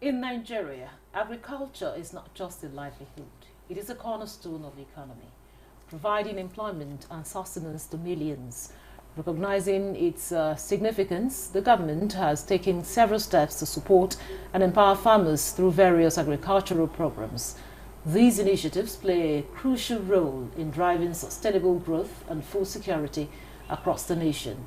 In Nigeria, agriculture is not just a livelihood, it is a cornerstone of the economy, providing employment and sustenance to millions. Recognizing its significance, the government has taken several steps to support and empower farmers through various agricultural programs. These initiatives play a crucial role in driving sustainable growth and food security across the nation.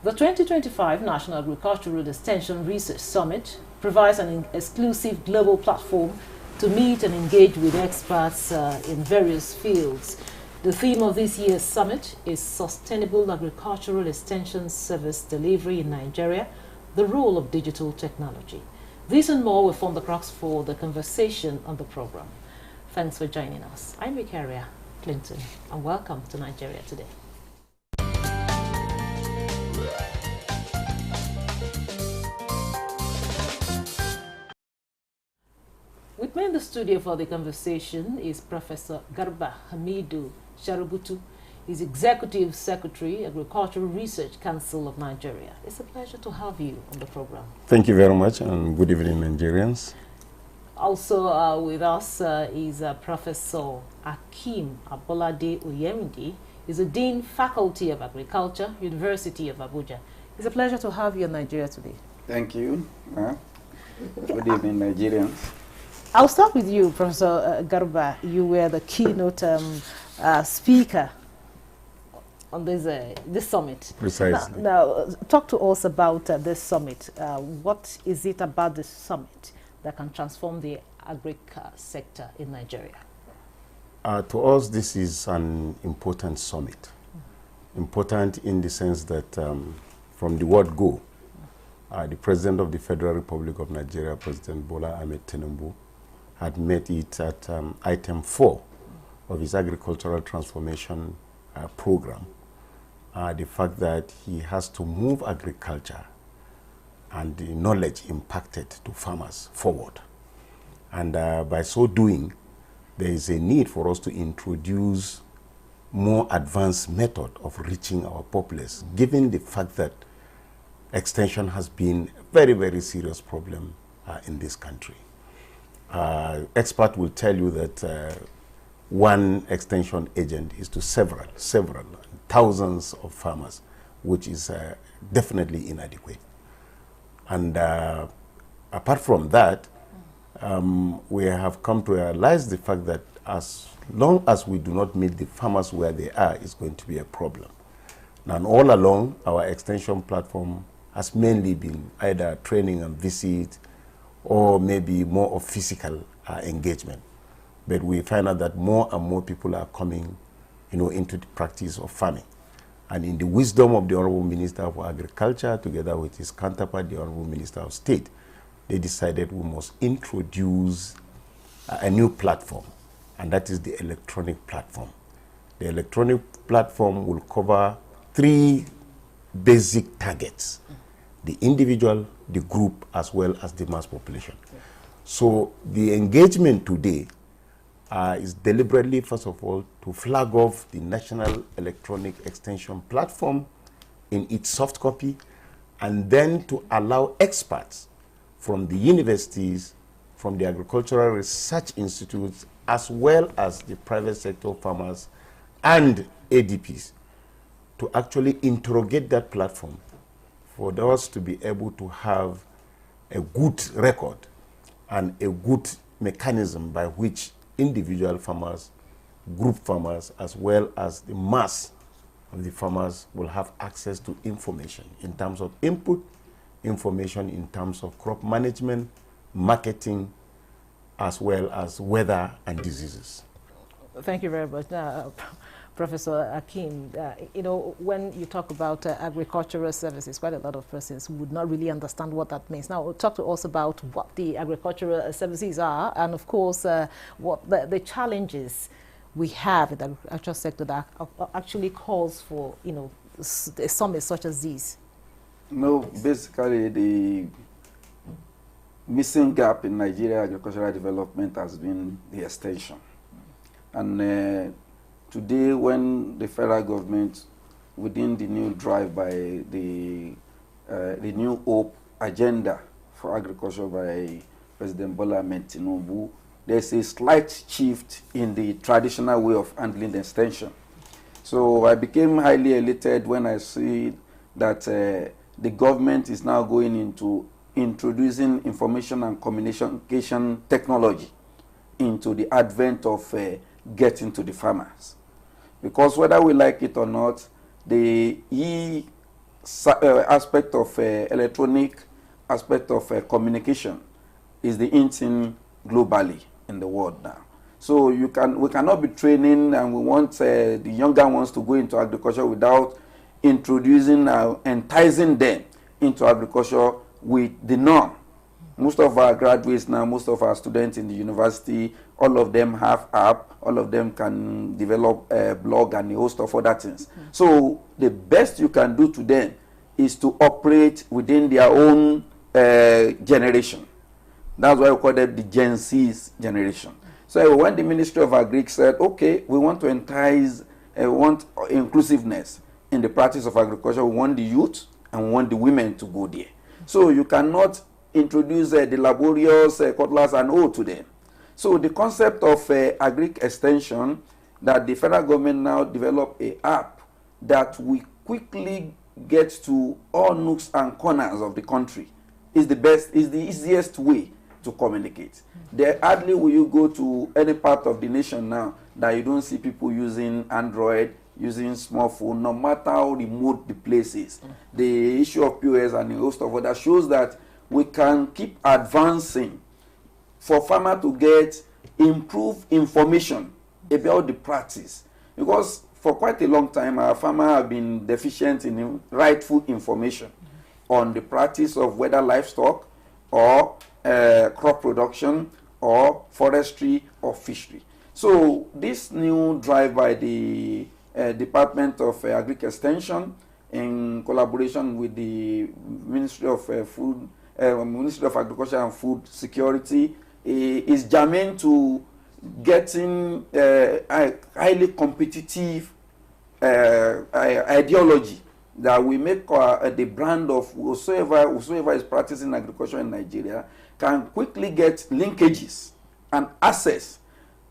The 2025 National Agricultural Extension Research Summit provides an exclusive global platform to meet and engage with experts in various fields. The theme of this year's summit is Sustainable Agricultural Extension Service Delivery in Nigeria, the role of digital technology. This and more will form the crux for the conversation on the program. Thanks for joining us. I'm Victoria Clinton, and welcome to Nigeria Today. With me in the studio for the conversation is Professor Garba Hamidu Sharubutu. He's Executive Secretary, Agricultural Research Council of Nigeria. It's a pleasure to have you on the program. Thank you very much, and good evening, Nigerians. Also with us is Professor Akeem Abolade Oyemidi. He's a Dean Faculty of Agriculture, University of Abuja. It's a pleasure to have you in Nigeria today. Thank you. Good evening, Nigerians. I'll start with you, Professor Garba. You were the keynote speaker on this summit. Precisely. Now, talk to us about this summit. What is it about this summit that can transform the agric sector in Nigeria? To us, this is an important summit. Important in the sense that from the word go, the President of the Federal Republic of Nigeria, President Bola Ahmed Tinubu, had met it at item 4 of his agricultural transformation program. The fact that he has to move agriculture and the knowledge impacted to farmers forward. And by so doing, there is a need for us to introduce more advanced method of reaching our populace, given the fact that extension has been a very, very serious problem in this country. Expert will tell you that one extension agent is to several thousands of farmers, which is definitely inadequate. And apart from that, we have come to realize the fact that as long as we do not meet the farmers where they are, it's going to be a problem. And all along, our extension platform has mainly been either training and visit, or maybe more of physical engagement. But we find out that more and more people are coming, into the practice of farming. And in the wisdom of the Honorable Minister for Agriculture, together with his counterpart, the Honorable Minister of State, they decided we must introduce a new platform, and that is the electronic platform. The electronic platform will cover 3 basic targets: the individual, the group, as well as the mass population. So the engagement today is deliberately, first of all, to flag off the National Electronic Extension Platform in its soft copy, and then to allow experts from the universities, from the agricultural research institutes, as well as the private sector farmers and ADPs, to actually interrogate that platform for us to be able to have a good record and a good mechanism by which individual farmers, group farmers, as well as the mass of the farmers will have access to information in terms of input, information in terms of crop management, marketing, as well as weather and diseases. Thank you very much. Professor Akeem, when you talk about agricultural services, quite a lot of persons would not really understand what that means. Now, talk to us about what the agricultural services are, and of course, what the challenges we have in the agricultural sector that actually calls for, a summit such as these. No, basically, the missing gap in Nigeria agricultural development has been the extension. And today, when the federal government, within the new drive by the New Hope agenda for agriculture by President Bola Ahmed Tinubu, there's a slight shift in the traditional way of handling the extension. So I became highly elated when I see that the government is now going into introducing information and communication technology into the advent of getting to the farmers. Because whether we like it or not, the aspect of electronic aspect of communication is the in thing globally in the world now. So we cannot be training, and we want the younger ones to go into agriculture without introducing, enticing them into agriculture with the norm. Most of our graduates now, most of our students in the university, all of them have app, all of them can develop a blog and a host of other things. So the best you can do to them is to operate within their own generation. That's why we call it the Gen Z's generation. So when the Ministry of Agri said, okay, we want to entice, we want inclusiveness in the practice of agriculture, we want the youth and we want the women to go there. So you cannot introduce the laborious cutlass and hoe to them. So the concept of agri extension, that the federal government now develop a app that we quickly get to all nooks and corners of the country, is the easiest way to communicate. There hardly will you go to any part of the nation now that you don't see people using Android, using smartphone, no matter how remote the place is. The issue of POS and a host of others shows that we can keep advancing for farmer to get improved information about the practice. Because for quite a long time, our farmers have been deficient in rightful information on the practice of whether livestock or crop production or forestry or fishery. So this new drive by the Department of Agri Extension in collaboration with the Ministry of Ministry of Agriculture and Food Security is germane to getting highly competitive ideology that we make the brand of whosoever is practicing agriculture in Nigeria can quickly get linkages and access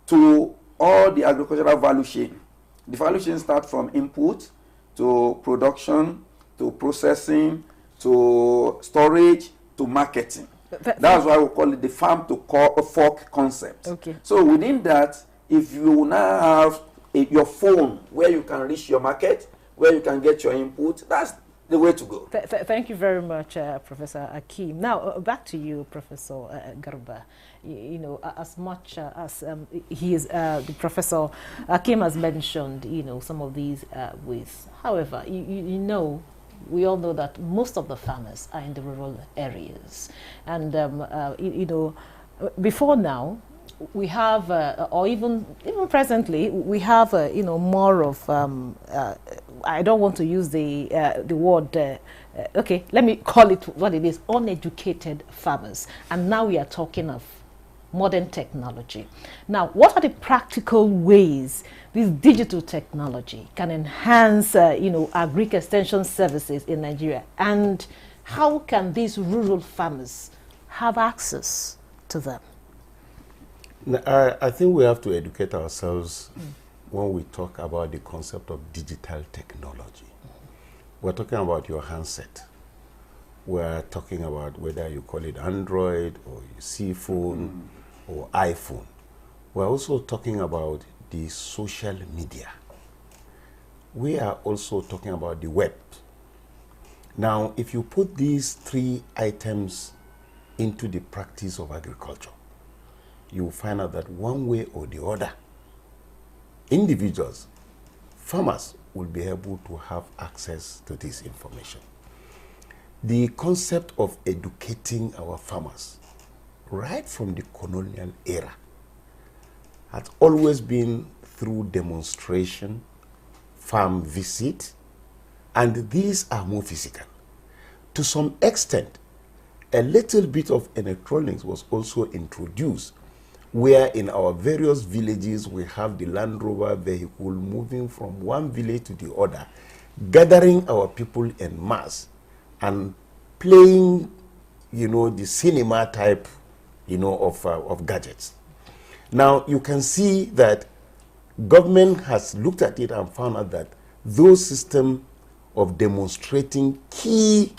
to all the agricultural value chain. The value chain starts from input to production to processing to storage to marketing. That's why we call it the farm to fork concept. Okay. So within that, if you now have your phone where you can reach your market, where you can get your input, that's the way to go. Thank you very much, Professor Akeem. Now, back to you, Professor Garba. You know, as much as the Professor Akeem has mentioned, you know, some of these ways. However, you know, we all know that most of the farmers are in the rural areas. And, you know, before now, we have, or even presently, we have, you know, more of, I don't want to use the word, okay, let me call it what it is, uneducated farmers. And now we are talking of modern technology. Now, what are the practical ways this digital technology can enhance, you know, agri extension services in Nigeria? And how can these rural farmers have access to them? I think we have to educate ourselves when we talk about the concept of digital technology. We're talking about your handset. We're talking about whether you call it Android or C phone or iPhone. We're also talking about the social media. We are also talking about the web. Now, if you put these three items into the practice of agriculture, you will find out that one way or the other, individuals, farmers will be able to have access to this information. The concept of educating our farmers, right from the colonial era, has always been through demonstration, farm visit, and these are more physical. To some extent, a little bit of electronics was also introduced, where in our various villages we have the Land Rover vehicle moving from one village to the other, gathering our people en masse and playing, you know, the cinema type of gadgets. Now, you can see that government has looked at it and found out that those systems of demonstrating key,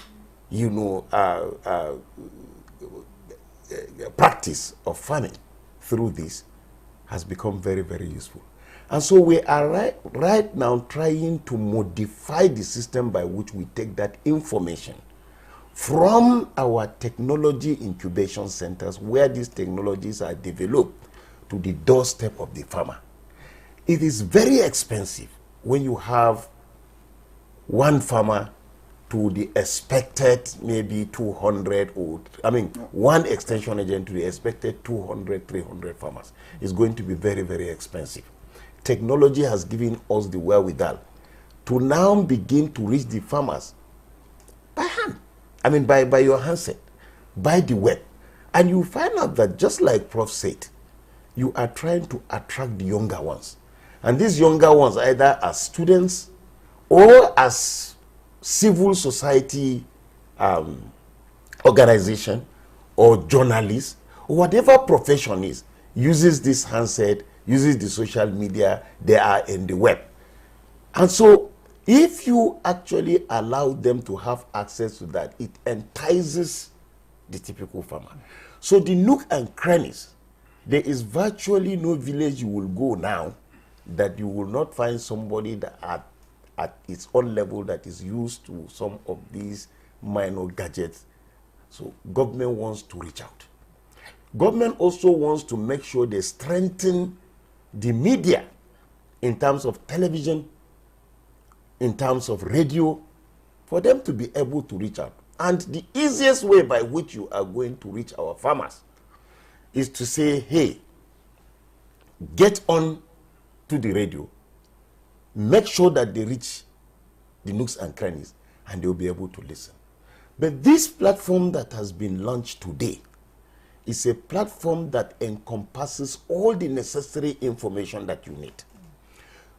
practice of farming through this has become very, very useful. And so we are right now trying to modify the system by which we take that information from our technology incubation centers, where these technologies are developed, to the doorstep of the farmer. It is very expensive when you have one farmer to the expected maybe 200, one extension agent to the expected 200, 300 farmers. It's going to be very, very expensive. Technology has given us the wherewithal to now begin to reach the farmers by hand. By your handset, by the web. And you find out that, just like Prof said, you are trying to attract the younger ones. And these younger ones, either as students or as civil society organization or journalists, or whatever profession is, uses this handset, uses the social media, they are in the web. And so if you actually allow them to have access to that, it entices the typical farmer. So the nook and crannies, there is virtually no village you will go now that you will not find somebody that at its own level that is used to some of these minor gadgets. So government wants to reach out. Government also wants to make sure they strengthen the media in terms of television, in terms of radio, for them to be able to reach out. And the easiest way by which you are going to reach our farmers is to say, hey, get on to the radio, make sure that they reach the nooks and crannies, and they'll be able to listen. But this platform that has been launched today is a platform that encompasses all the necessary information that you need.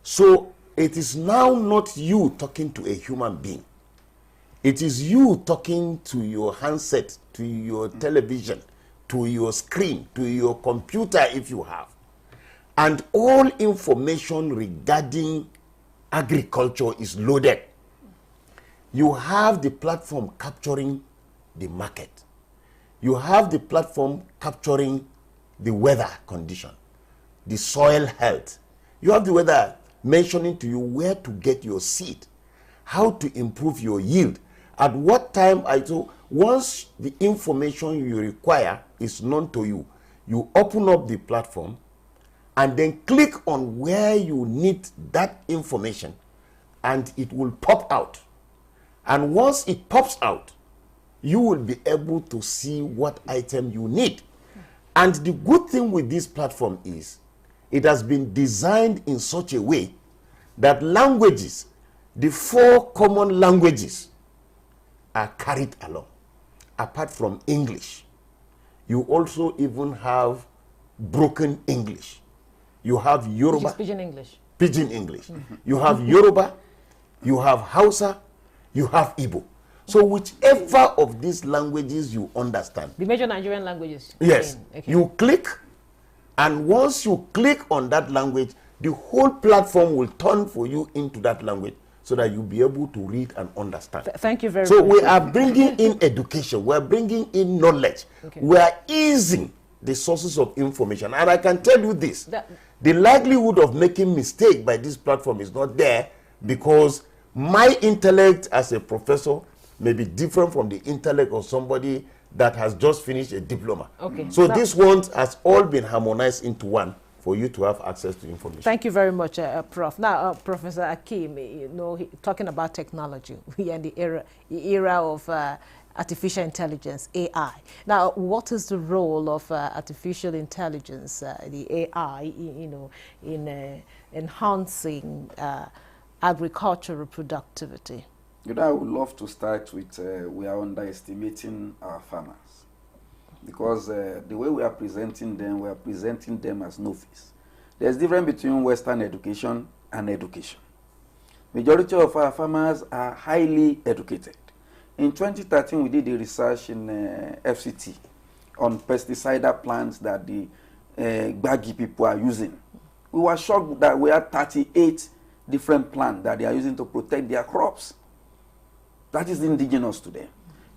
So it is now not you talking to a human being. It is you talking to your handset, to your television, to your screen, to your computer if you have. And all information regarding agriculture is loaded. You have the platform capturing the market. You have the platform capturing the weather condition, the soil health. You have the weather mentioning to you where to get your seed, how to improve your yield, at what time. Once the information you require is known to you, you open up the platform and then click on where you need that information, and it will pop out. And once it pops out, you will be able to see what item you need. And the good thing with this platform is it has been designed in such a way that languages, the 4 common languages, are carried along. Apart from English, you also even have broken English. You have Yoruba. Which is Pidgin English. Pidgin English. You have Yoruba, you have Hausa, you have Igbo. So whichever of these languages you understand. The major Nigerian languages. Yes. Okay. You click, and once you click on that language, the whole platform will turn for you into that language so that you'll be able to read and understand. Thank you very much. So we are bringing in education. We're bringing in knowledge. Okay. We are easing the sources of information. And I can tell you this. The likelihood of making mistake by this platform is not there, because my intellect as a professor may be different from the intellect of somebody that has just finished a diploma. Okay. So this one has all been harmonized into one for you to have access to information. Thank you very much, Prof. Now, Professor Akeem, talking about technology, we are in the era of artificial intelligence, AI. Now, what is the role of artificial intelligence, the AI, in enhancing agricultural productivity? I would love to start with we are underestimating our farmers, because the way we are presenting them as novice. There's a difference between Western education and education. Majority of our farmers are highly educated. In 2013, we did a research in FCT on pesticide plants that the Gbagi people are using. We were shocked that we had 38 different plants that they are using to protect their crops. That is indigenous to them.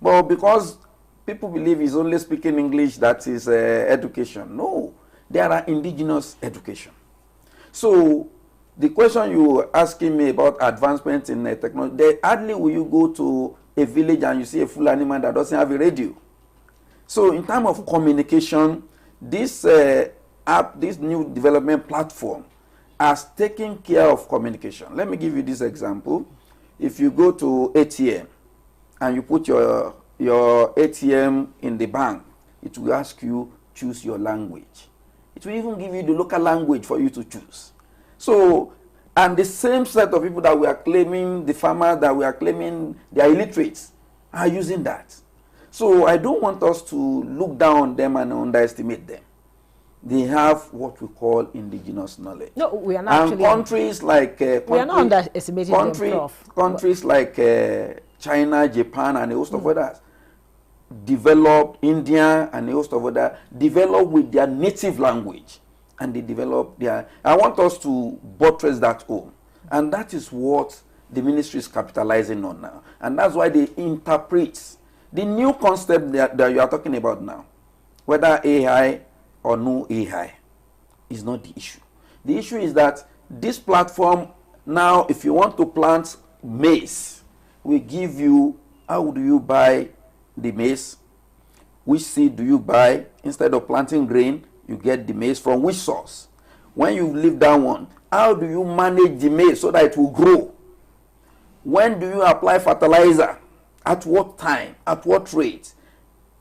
But because people believe it's only speaking English that is education. No, there are indigenous education. So the question you were asking me about advancements in technology, hardly will you go to a village and you see a Fulani man that doesn't have a radio. So in terms of communication, this app, this new development platform has taken care of communication. Let me give you this example. If you go to ATM and you put your ATM in the bank, it will ask you choose your language. It will even give you the local language for you to choose. So, and the same set of people that we are claiming, the farmers that we are claiming they are illiterates, are using that. So I don't want us to look down on them and underestimate them. They have what we call indigenous knowledge. No, we are not and actually. Countries like We are not underestimating them, Prof. Countries like China, Japan, and a host of others developed, India and a host of others developed with their native language, and they develop their. I want us to buttress that home, and that is what the ministry is capitalizing on now, and that's why they interpret the new concept that you are talking about now, whether AI or no AI, is not the issue. The issue is that this platform now, if you want to plant maize, we give you how do you buy the maize, which seed do you buy. Instead of planting grain, you get the maize from which source. When you leave that one, how do you manage the maize so that it will grow? When do you apply fertilizer? At what time? At what rate?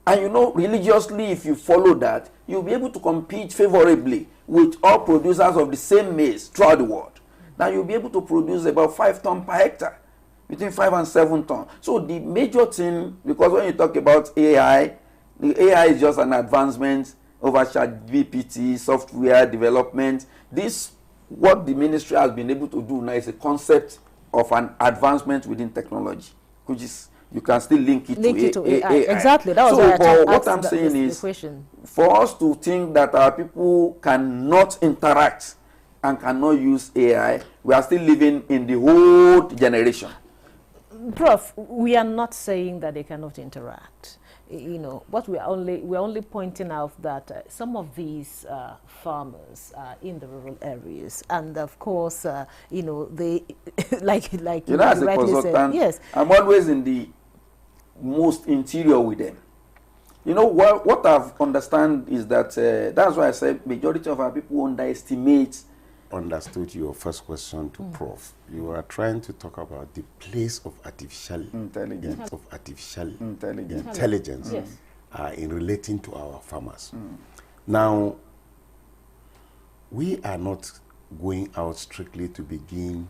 And you know, religiously, if you follow that, you'll be able to compete favorably with all producers of the same maize throughout the world. Now you'll be able to produce about 5 tons per hectare, between 5 and 7 tons. So the major thing, because when you talk about AI, the AI is just an advancement over ChatGPT, software development. This, what the ministry has been able to do now is a concept of an advancement within technology, which is, you can still link it to AI. Exactly. That was what I'm saying is, for us to think that our people cannot interact and cannot use AI, we are still living in the old generation. Prof, we are not saying that they cannot interact. You know, what we're only pointing out that some of these farmers are in the rural areas, and of course, you know, they like you know, as a consultant, yes, I'm always in the most interior with them. You know, what I've understand is that that's why I said majority of our people understood your first question to Prof. You are trying to talk about the place of artificial intelligence, yes, in relating to our farmers. Now, we are not going out strictly to begin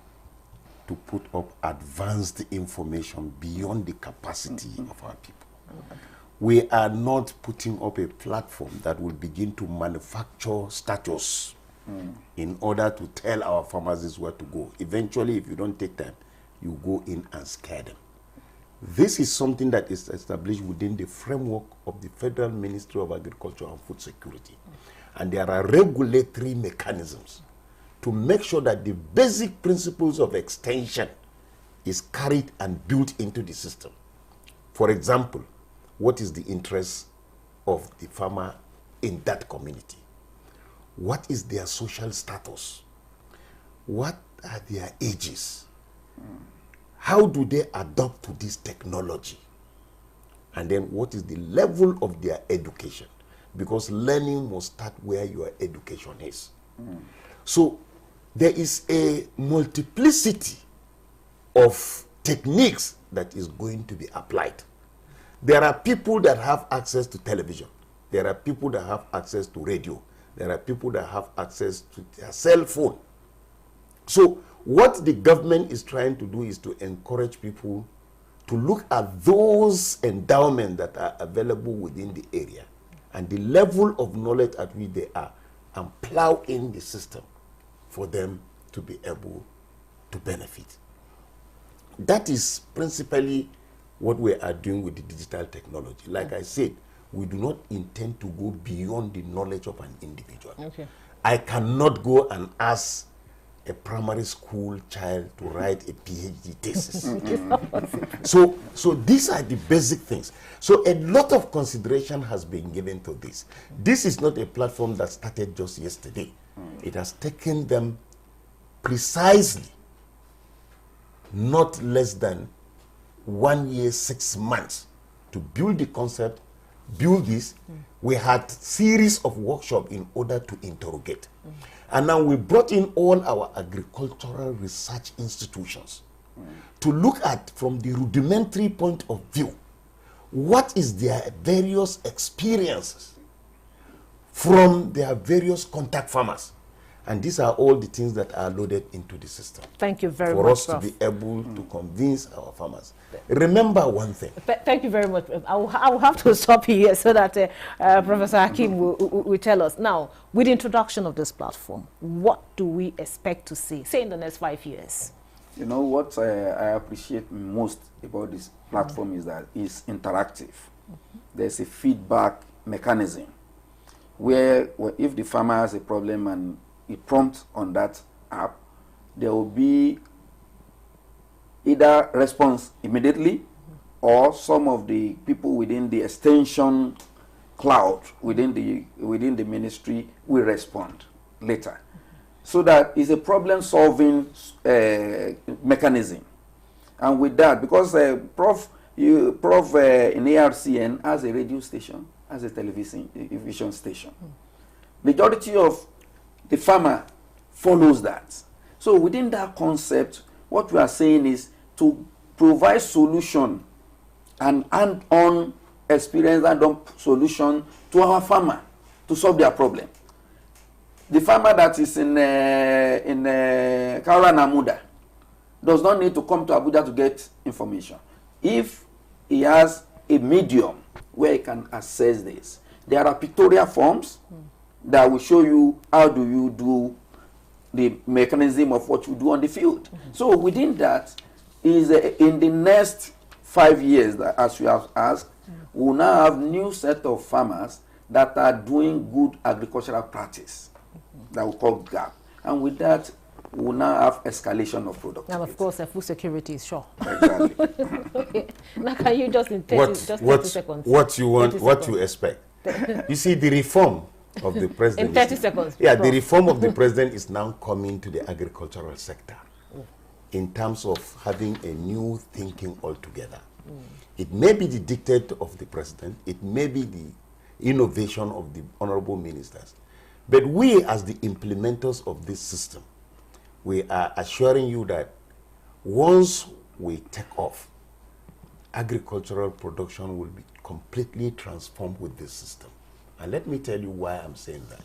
to put up advanced information beyond the capacity of our people. We are not putting up a platform that will begin to manufacture status in order to tell our farmers this is where to go. Eventually, if you don't take time, you go in and scare them. This is something that is established within the framework of the Federal Ministry of Agriculture and Food Security. And there are regulatory mechanisms to make sure that the basic principles of extension is carried and built into the system. For example, what is the interest of the farmer in that community? What is their social status? What are their ages? How do they adapt to this technology? And then what is the level of their education? Because learning must start where your education is. So there is a multiplicity of techniques that is going to be applied. There are people that have access to television. There are people that have access to radio. There are people that have access to their cell phone. So what the government is trying to do is to encourage people to look at those endowments that are available within the area and the level of knowledge at which they are, and plow in the system for them to be able to benefit. That is principally what we are doing with the digital technology. Like I said, we do not intend to go beyond the knowledge of an individual. Okay. I cannot go and ask a primary school child to write a PhD thesis. So these are the basic things. So a lot of consideration has been given to this. This is not a platform that started just yesterday. It has taken them precisely not less than 1 year, 6 months to build the concept, build this. We had series of workshops in order to interrogate. And now we brought in all our agricultural research institutions to look at, from the rudimentary point of view, what is their various experiences from their various contact farmers. And these are all the things that are loaded into the system. Thank you very much, for us Prof. to be able to convince our farmers. Remember one thing. Thank you very much. I will have to stop here so that Professor Hakeem will tell us. Now, with the introduction of this platform, what do we expect to see, say, in the next 5 years? You know, what I appreciate most about this platform is that it's interactive. There's a feedback mechanism where if the farmer has a problem and he prompts on that app, there will be either response immediately or some of the people within the extension cloud within the ministry will respond later. So that is a problem solving mechanism. And with that, because Prof in ARCN has a radio station, has a television station. Majority of the farmer follows that. So within that concept, what we are saying is to provide solution and hand-on experience, hand-on solution to our farmer to solve their problem. The farmer that is in Kaura Namuda does not need to come to Abuja to get information. If he has a medium where he can access this, there are pictorial forms that will show you how do you do the mechanism of what you do on the field. So within that is in the next 5 years, that, as you have asked, we will now have new set of farmers that are doing good agricultural practice that we call GAP. And with that, we will now have escalation of productivity. And of course, food security is sure. Exactly. Okay. Now, can you just in 30 seconds? What you want, what you expect. You see, the reform of the president. In 30 seconds. Yeah, the reform of the president is now coming to the agricultural sector in terms of having a new thinking altogether. It may be the dictate of the president, it may be the innovation of the honorable ministers, but we as the implementers of this system, we are assuring you that once we take off, agricultural production will be completely transformed with this system. And let me tell you why I'm saying that.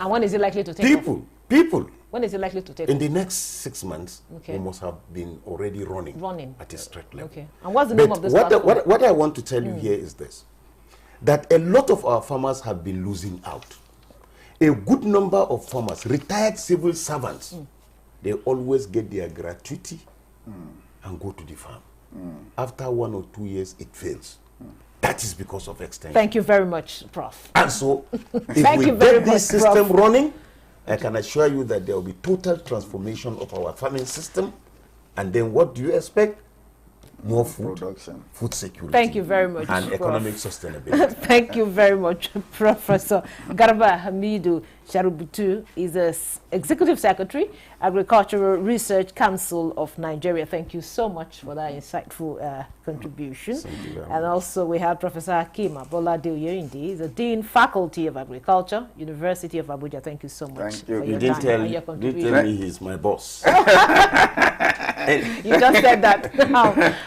And when is it likely to take off? People. When is it likely to take In off? the next 6 months, we must have been already running at a straight level. Okay. And what's the name of this platform? What I want to tell you here is this, that a lot of our farmers have been losing out. A good number of farmers, retired civil servants, they always get their gratuity and go to the farm. After 1 or 2 years, it fails. That is because of extension. Thank you very much, Prof. And so, if we get this system running, I can assure you that there will be total transformation of our farming system. And then what do you expect? More food, Production. food security. Thank you very much, And Prof. economic sustainability. Thank you very much, Professor Garba Hamidu Sharubutu is the Executive Secretary, Agricultural Research Council of Nigeria. Thank you so much for that insightful contribution. And also we have Professor Hakeem Abolade Oyerinde, the Dean Faculty of Agriculture, University of Abuja. Thank you so much. Thank you. For You your didn't time tell, and your didn't contribution. tell me he's my boss. You just said that.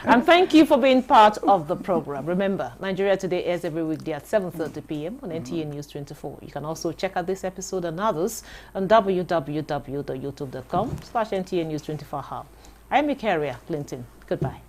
And thank you for being part of the program. Remember, Nigeria Today airs every weekday at 7:30 p.m. on NTA News 24. You can also check out this episode and others on www.youtube.com/NTA News 24 Hub. I'm Ikaria Clinton. Goodbye.